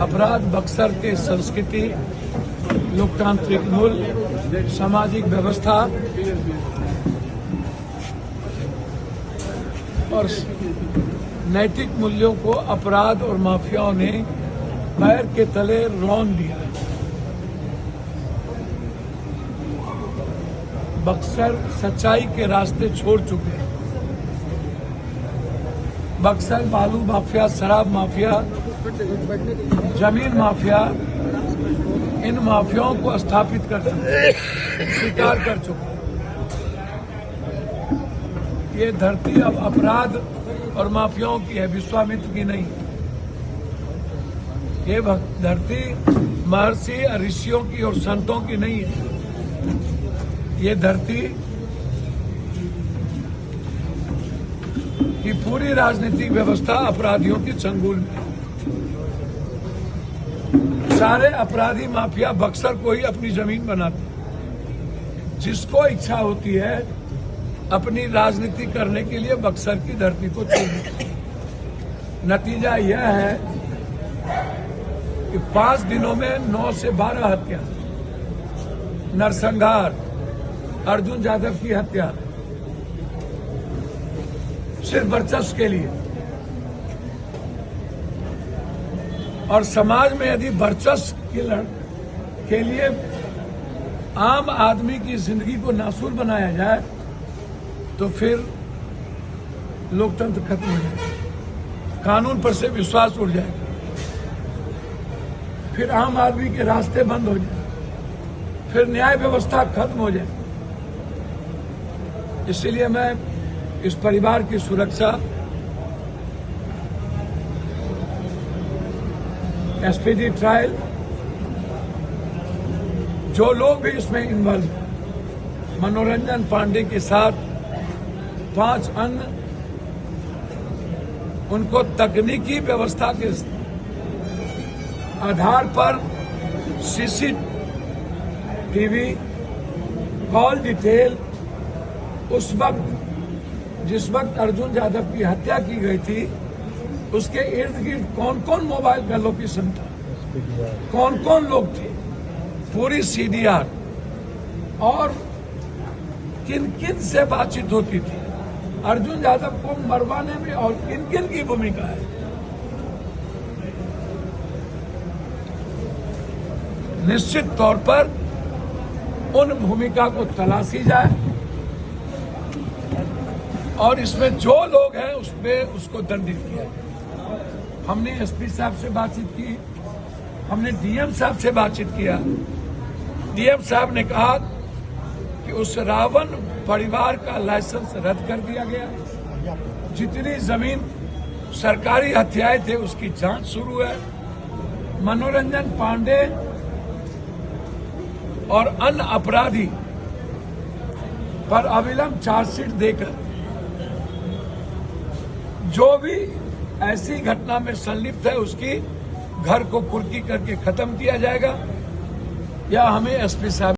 अपराध बक्सर के संस्कृति, लोकतांत्रिक मूल्य, सामाजिक व्यवस्था और नैतिक मूल्यों को अपराध और माफियाओं ने पैर के तले रौंद दिया। बक्सर सच्चाई के रास्ते छोड़ चुके हैं। बक्सर बालू माफिया, शराब माफिया, जमीन माफिया, इन माफियाओं को स्थापित कर चुके, स्वीकार कर चुके। ये धरती अब अपराध और माफियाओं की है, विश्वामित्र की नहीं। ये धरती महर्षि ऋषियों की और संतों की नहीं है। ये धरती की पूरी राजनीतिक व्यवस्था अपराधियों की चंगुल में। सारे अपराधी माफिया बक्सर को ही अपनी जमीन बनाते, जिसको इच्छा होती है अपनी राजनीति करने के लिए बक्सर की धरती को छोड़ने। नतीजा यह है कि 5 दिनों में 9 से 12 हत्या, नरसंहार, अर्जुन यादव की हत्या सिर्फ वर्चस्व के लिए। और समाज में यदि वर्चस्व के लिए आम आदमी की जिंदगी को नासूर बनाया जाए तो फिर लोकतंत्र खत्म हो जाएगा, कानून पर से विश्वास उड़ जाएगा, फिर आम आदमी के रास्ते बंद हो जाए, फिर न्याय व्यवस्था खत्म हो जाए। इसलिए मैं इस परिवार की सुरक्षा, एसपीडी ट्रायल, जो लोग भी इसमें इन्वॉल्व, मनोरंजन पांडे के साथ 5 अन्य, उनको तकनीकी व्यवस्था के आधार पर सीसीटीवी कॉल डिटेल, उस वक्त जिस वक्त अर्जुन यादव की हत्या की गई थी उसके इर्द गिर्द कौन कौन मोबाइल का लोकेशन था, कौन कौन लोग थे, पूरी सीडीआर और किन किन से बातचीत होती थी, अर्जुन यादव को मरवाने में और किन किन की भूमिका है। निश्चित तौर पर उन भूमिका को तलाशी जाए और इसमें जो लोग हैं उसमें उसको दंडित किया जाए। हमने एसपी साहब से बातचीत की, हमने डीएम साहब से बातचीत किया। डीएम साहब ने कहा कि उस रावण परिवार का लाइसेंस रद्द कर दिया गया। जितनी जमीन सरकारी हत्याएं थे उसकी जांच शुरू है। मनोरंजन पांडे और अन्य अपराधी पर अविलंब चार्जशीट देकर जो भी ऐसी घटना में संलिप्त है उसकी घर को कुर्की करके खत्म किया जाएगा, या हमें एसपी साहब